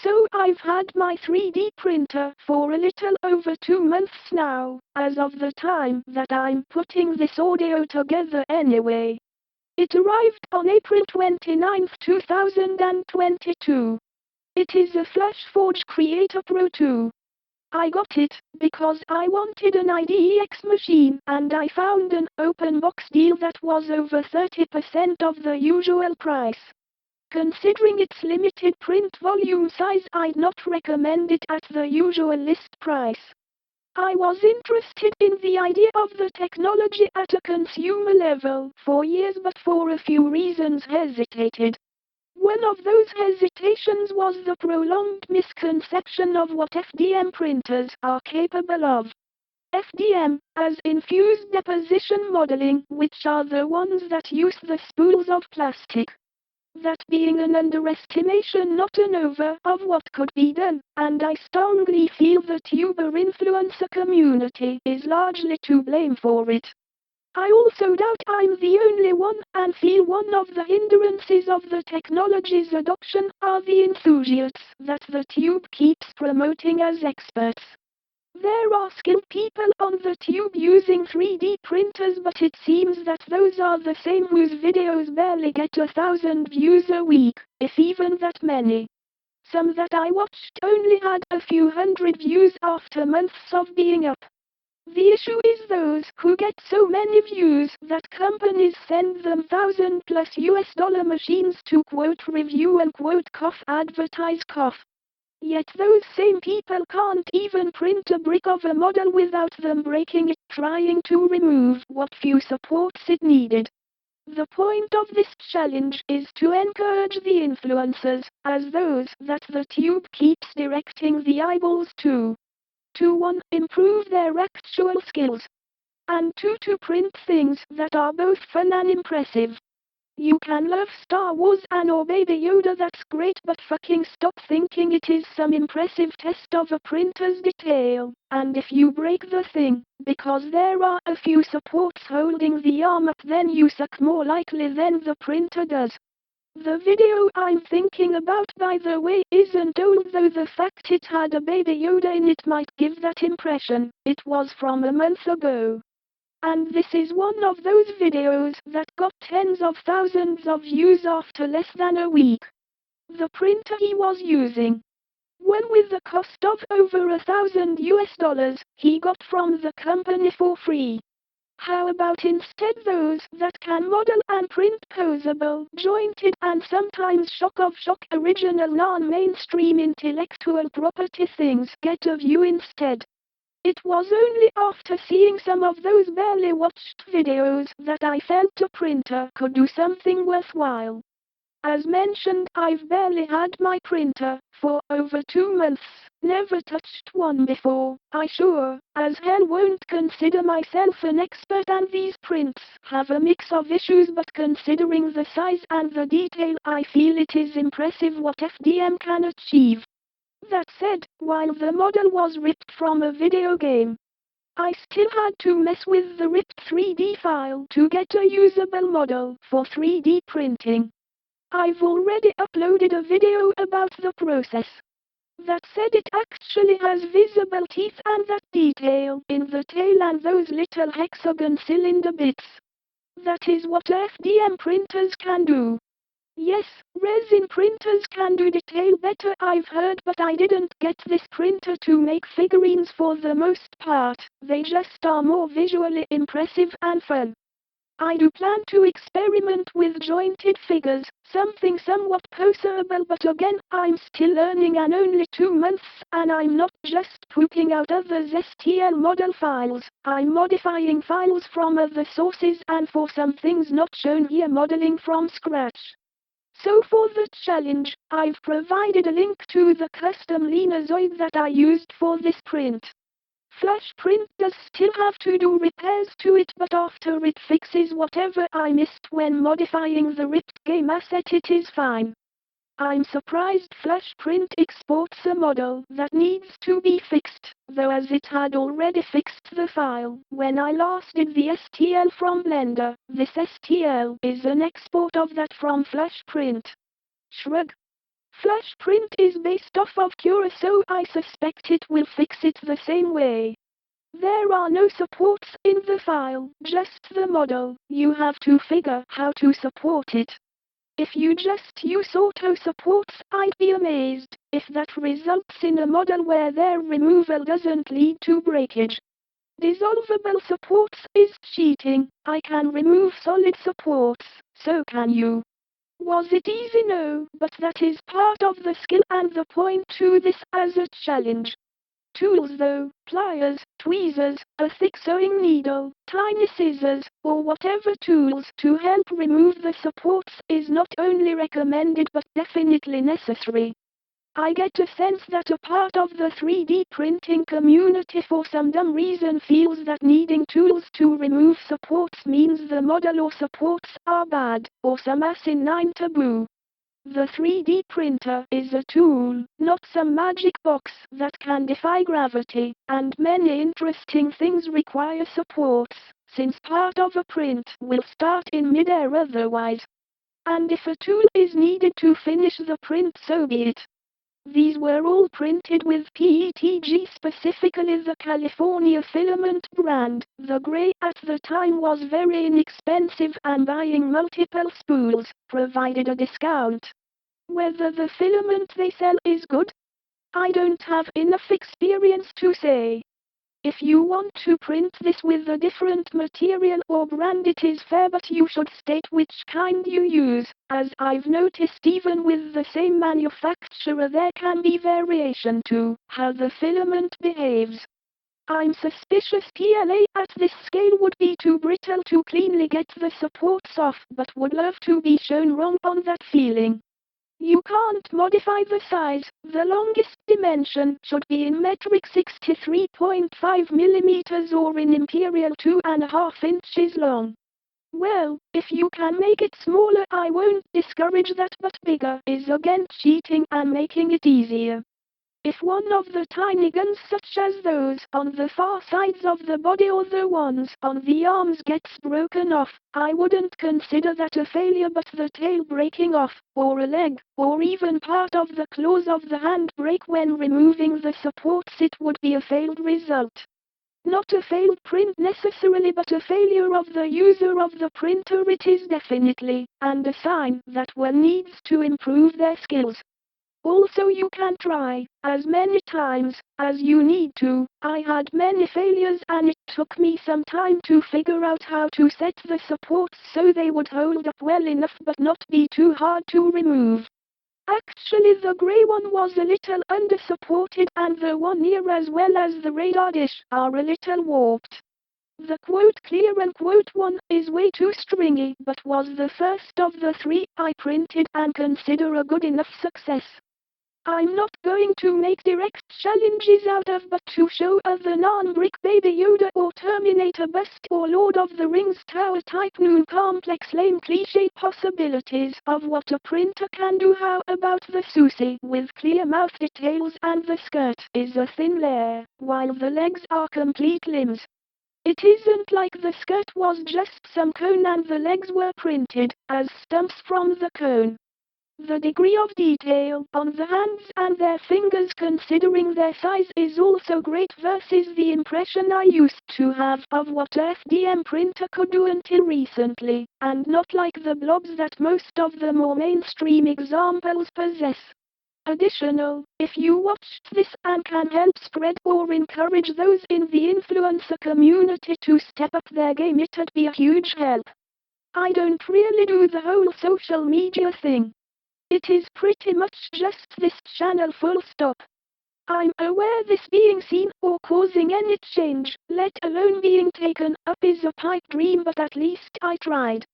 So I've had my 3D printer for a little over 2 months now, as of the time that I'm putting this audio together anyway. It arrived on April 29, 2022. It is a FlashForge Creator Pro 2. I got it because I wanted an IDEX machine and I found an open box deal that was over 30% of the usual price. Considering its limited print volume size, I'd not recommend it at the usual list price. I was interested in the idea of the technology at a consumer level for years, but for a few reasons hesitated. One of those hesitations was the prolonged misconception of what FDM printers are capable of. FDM, as in fused deposition modeling, which are the ones that use the spools of plastic. That being an underestimation, not an over, of what could be done, and I strongly feel the tuber influencer community is largely to blame for it. I also doubt I'm the only one, and feel one of the hindrances of the technology's adoption are the enthusiasts that the tube keeps promoting as experts. There are skilled people on the tube using 3D printers, but it seems that those are the same whose videos barely get 1,000 views a week, if even that many. Some that I watched only had a few hundred views after months of being up. The issue is those who get so many views that companies send them $1,000+ machines to quote review and quote cough advertise cough. Yet those same people can't even print a brick of a model without them breaking it trying to remove what few supports it needed. The point of this challenge is to encourage the influencers, as those that the tube keeps directing the eyeballs to. To 1. Improve their actual skills. And 2. To print things that are both fun and impressive. You can love Star Wars and or Baby Yoda, that's great, but fucking stop thinking it is some impressive test of a printer's detail. And if you break the thing, because there are a few supports holding the arm up, then you suck more likely than the printer does. The video I'm thinking about, by the way, isn't old, though the fact it had a Baby Yoda in it might give that impression. It was from a month ago. And this is one of those videos that got tens of thousands of views after less than a week. The printer he was using, one with the cost of over $1,000, he got from the company for free. How about instead those that can model and print posable, jointed, and sometimes shock of shock original non-mainstream intellectual property things get a view instead? It was only after seeing some of those barely watched videos that I felt a printer could do something worthwhile. As mentioned, I've barely had my printer for over 2 months, never touched one before. I sure as hell won't consider myself an expert, and these prints have a mix of issues, but considering the size and the detail, I feel it is impressive what FDM can achieve. That said, while the model was ripped from a video game, I still had to mess with the ripped 3D file to get a usable model for 3D printing. I've already uploaded a video about the process. That said, it actually has visible teeth and that detail in the tail and those little hexagon cylinder bits. That is what FDM printers can do. Yes, resin printers can do detail better, I've heard, but I didn't get this printer to make figurines for the most part. They just are more visually impressive and fun. I do plan to experiment with jointed figures, something somewhat possible, but again, I'm still learning and only 2 months, and I'm not just pooping out others' STL model files, I'm modifying files from other sources, and for some things not shown here, modeling from scratch. So for the challenge, I've provided a link to the custom Leena Zoid that I used for this print. Flash Print does still have to do repairs to it, but after it fixes whatever I missed when modifying the ripped game asset, it is fine. I'm surprised Flash Print exports a model that needs to be fixed, though, as it had already fixed the file when I last did the STL from Blender. This STL is an export of that from Flash Print. Shrug. Flash print is based off of Cura, so I suspect it will fix it the same way. There are no supports in the file, just the model. You have to figure how to support it. If you just use auto supports, I'd be amazed if that results in a model where their removal doesn't lead to breakage. Dissolvable supports is cheating. I can remove solid supports, so can you. Was it easy? No, but that is part of the skill and the point to this as a challenge. Tools though, pliers, tweezers, a thick sewing needle, tiny scissors, or whatever tools to help remove the supports is not only recommended but definitely necessary. I get a sense that a part of the 3D printing community for some dumb reason feels that needing tools to remove supports means the model or supports are bad, or some asinine taboo. The 3D printer is a tool, not some magic box that can defy gravity, and many interesting things require supports, since part of a print will start in midair otherwise. And if a tool is needed to finish the print, so be it. These were all printed with PETG, specifically the California filament brand. The gray at the time was very inexpensive and buying multiple spools provided a discount. Whether the filament they sell is good? I don't have enough experience to say. If you want to print this with a different material or brand, it is fair, but you should state which kind you use, as I've noticed even with the same manufacturer there can be variation to how the filament behaves. I'm suspicious PLA at this scale would be too brittle to cleanly get the supports off, but would love to be shown wrong on that feeling. You can't modify the size. The longest dimension should be in metric 63.5 millimeters or in imperial 2.5 inches long. Well, if you can make it smaller, I won't discourage that, but bigger is again cheating and making it easier. If one of the tiny guns, such as those on the far sides of the body or the ones on the arms, gets broken off, I wouldn't consider that a failure, but the tail breaking off, or a leg, or even part of the claws of the hand break when removing the supports, it would be a failed result. Not a failed print necessarily, but a failure of the user of the printer it is definitely, and a sign that one needs to improve their skills. Also, you can try as many times as you need to. I had many failures and it took me some time to figure out how to set the supports so they would hold up well enough but not be too hard to remove. Actually, the grey one was a little under-supported and the one near as well as the radar dish are a little warped. The quote clear unquote one is way too stringy, but was the first of the three I printed and consider a good enough success. I'm not going to make direct challenges out of, but to show other non-brick Baby Yoda or Terminator bust or Lord of the Rings tower type noon complex lame cliche possibilities of what a printer can do. How about the Susie with clear mouth details and the skirt is a thin layer, while the legs are complete limbs. It isn't like the skirt was just some cone and the legs were printed as stumps from the cone. The degree of detail on the hands and their fingers, considering their size, is also great versus the impression I used to have of what a FDM printer could do until recently, and not like the blobs that most of the more mainstream examples possess. Additional, if you watched this and can help spread or encourage those in the influencer community to step up their game, it'd be a huge help. I don't really do the whole social media thing. It is pretty much just this channel, full stop. I'm aware this being seen or causing any change, let alone being taken up, is a pipe dream, but at least I tried.